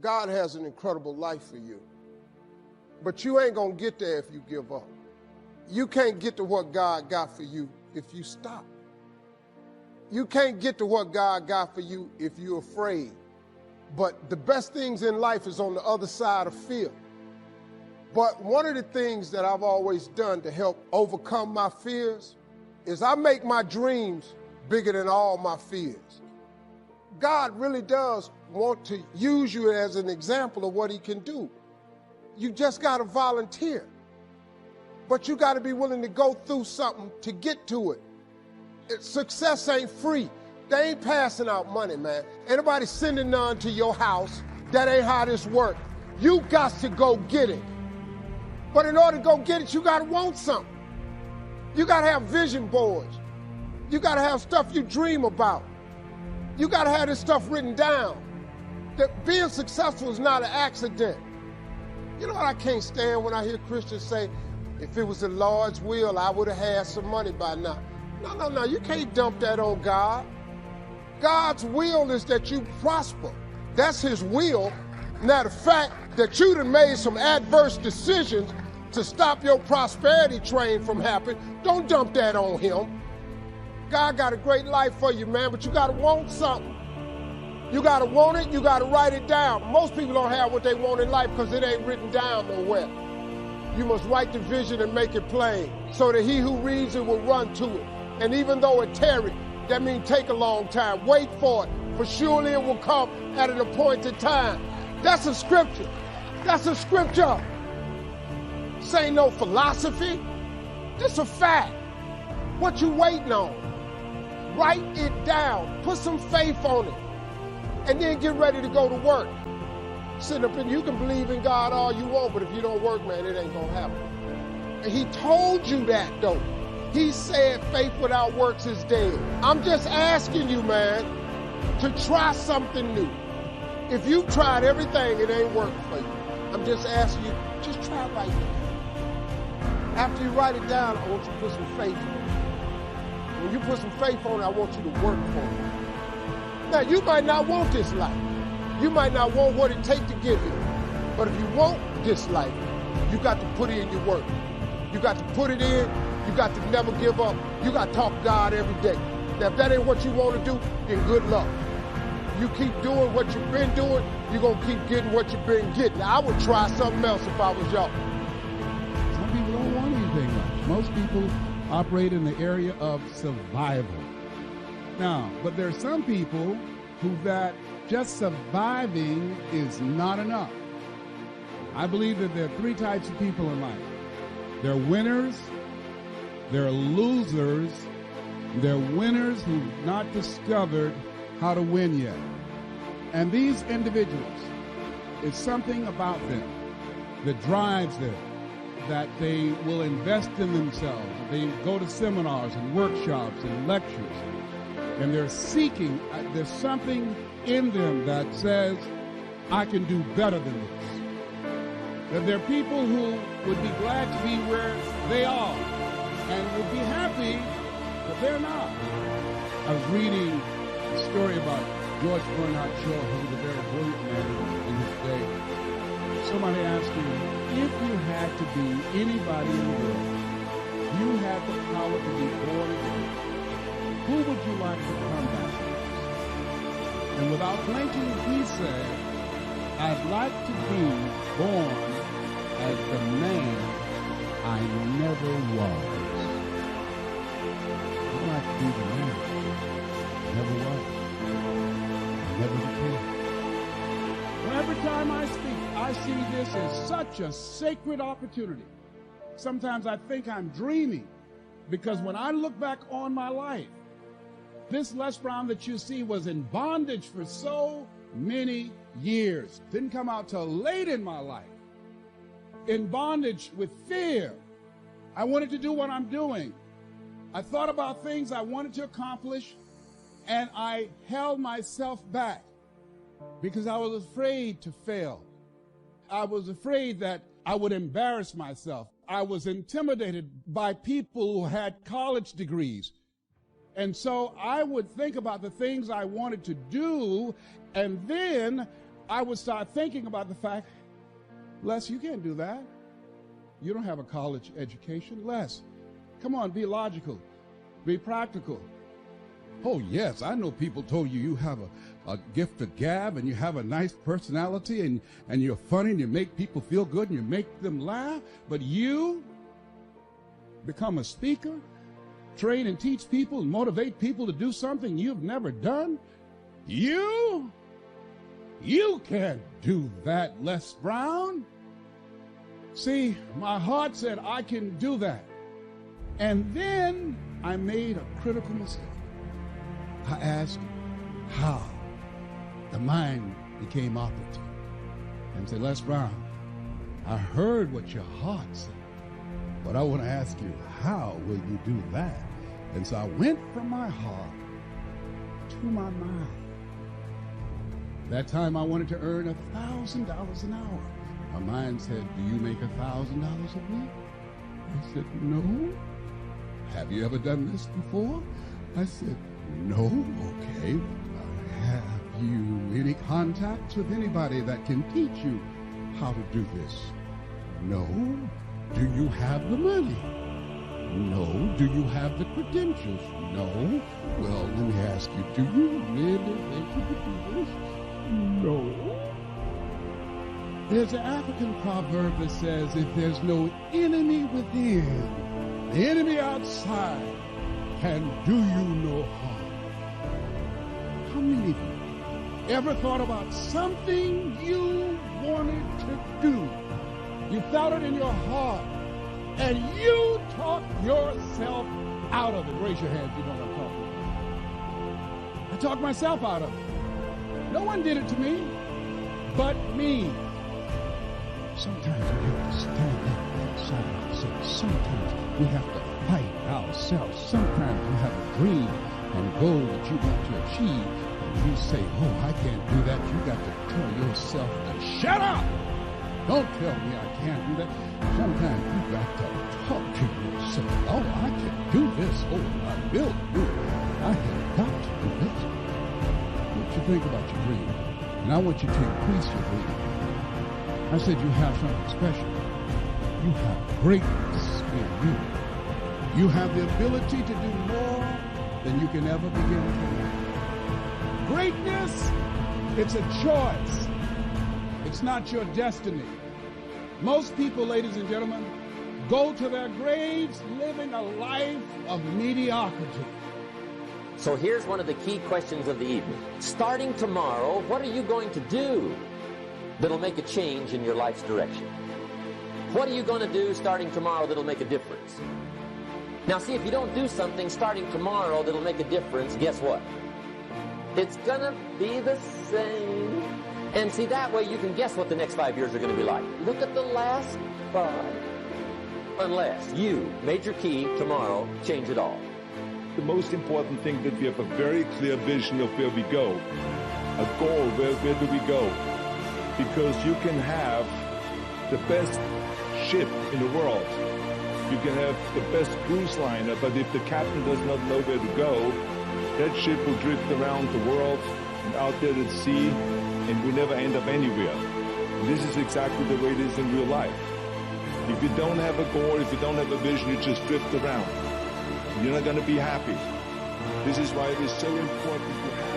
God has an incredible life for you, but you ain't gonna get there if you give up. You can't get to what God got for you if you stop. You can't get to what God got for you if you're afraid. But the best things in life is on the other side of fear. But one of the things that I've always done to help overcome my fears is I make my dreams bigger than all my fears. God really does want to use you as an example of what he can do. You just got to volunteer. But you got to be willing to go through something to get to it. Success ain't free. They ain't passing out money, man. Anybody sending none to your house. That ain't how this works. You got to go get it. But in order to go get it, you got to want something. You got to have vision boards. You got to have stuff you dream about. You got to have this stuff written down. That being successful is not an accident. You know what I can't stand when I hear Christians say, if it was the Lord's will, I would have had some money by now. No, you can't dump that on God. God's will is that you prosper. That's his will. Now, the fact that you done made some adverse decisions to stop your prosperity train from happening, don't dump that on him. God got a great life for you, man, but you got to want something. You got to want it, you got to write it down. Most people don't have what they want in life because it ain't written down nowhere. You must write the vision and make it plain so that he who reads it will run to it. And even though it tarry, that means take a long time. Wait for it, for surely it will come at an appointed time. That's a scripture. That's a scripture. This ain't no philosophy. It's a fact. What you waiting on? Write it down. Put some faith on it. And then get ready to go to work. Sitting up in, you can believe in God all you want, but if you don't work, man, it ain't gonna happen. And he told you that, though. He said faith without works is dead. I'm just asking you, man, to try something new. If you've tried everything, it ain't working for you. I'm just asking you, just try right now. After you write it down, I want you to put some faith on it. When you put some faith on it, I want you to work for it. Now, you might not want this life. You might not want what it takes to get here. But if you want this life, you got to put in your work. You got to put it in. You got to never give up. You got to talk to God every day. Now, if that ain't what you want to do, then good luck. You keep doing what you've been doing, you're going to keep getting what you've been getting. Now, I would try something else if I was y'all. Some people don't want anything much. Most people operate in the area of survival. Now, but there are some people who that just surviving is not enough. I believe that there are three types of people in life. There are winners, there are losers, there are winners who've not discovered how to win yet. And these individuals, it's something about them that drives them, that they will invest in themselves. They go to seminars and workshops and lectures, and they're seeking, there's something in them that says, I can do better than this. That there are people who would be glad to be where they are and would be happy, but they're not. I was reading a story about George Bernard Shaw, who was a very brilliant man in his day. Somebody asked him, if you had to be anybody in the world, you had the power to be born again, who would you like to come back to? And without blinking, he said, I'd like to be born as the man I never was. I'd like to be the man I never was. I never became. Well, every time I speak, I see this as such a sacred opportunity. Sometimes I think I'm dreaming, because when I look back on my life, this Les Brown that you see was in bondage for so many years. Didn't come out till late in my life. In bondage with fear. I wanted to do what I'm doing. I thought about things I wanted to accomplish, and I held myself back because I was afraid to fail. I was afraid that I would embarrass myself. I was intimidated by people who had college degrees. And so I would think about the things I wanted to do, and then I would start thinking about the fact, Les, you can't do that. You don't have a college education. Les, come on, be logical, be practical. Oh, yes, I know people told you you have a gift of gab and you have a nice personality and you're funny and you make people feel good and you make them laugh, but you become a speaker, train and teach people and motivate people to do something you've never done? You can't do that, Les Brown. See, my heart said I can do that. And then I made a critical mistake. I asked how the mind became operative. And said, Les Brown, I heard what your heart said, but I want to ask you, how will you do that? And so I went from my heart to my mind. That time I wanted to earn $1,000 an hour. My mind said, do you make $1,000 a week? I said, no. Have you ever done this before? I said, no. Okay. Have you any contacts with anybody that can teach you how to do this? No. Do you have the money? No. Do you have the credentials? No. Well, let me ask you, do you really think you can do this? No. There's an African proverb that says, if there's no enemy within, the enemy outside can do you no harm. How many of you ever thought about something you wanted to do? You felt it in your heart, and you talked yourself out of it. Raise your hand if you know what I'm talking about. I talked myself out of it. No one did it to me but me. Sometimes we have to stand up inside ourselves. Sometimes we have to fight ourselves. Sometimes you have a dream and a goal that you want to achieve, and you say, oh, I can't do that. You got to tell yourself to shut up. Don't tell me I can't do that. Sometimes you got to talk to yourself. Oh, I can do this. Oh, I will do it. I have got to do this. What you think about your dream? And I want you to increase your dream. I said you have something special. You have greatness in you. You have the ability to do more than you can ever begin to imagine. Greatness, it's a choice. It's not your destiny. Most people, ladies and gentlemen, go to their graves living a life of mediocrity. So here's one of the key questions of the evening. Starting tomorrow, what are you going to do that'll make a change in your life's direction? What are you going to do starting tomorrow that'll make a difference? Now see, if you don't do something starting tomorrow that'll make a difference, guess what? It's going to be the same. And see, that way you can guess what the next 5 years are going to be like. Look at the last 5. Unless you, major key, tomorrow, change it all. The most important thing that we have a very clear vision of where we go. A goal, where do we go? Because you can have the best ship in the world. You can have the best cruise liner, but if the captain does not know where to go, that ship will drift around the world and out there at sea, and we never end up anywhere. And this is exactly the way it is in real life. If you don't have a goal, if you don't have a vision, you just drift around. You're not going to be happy. This is why it is so important to have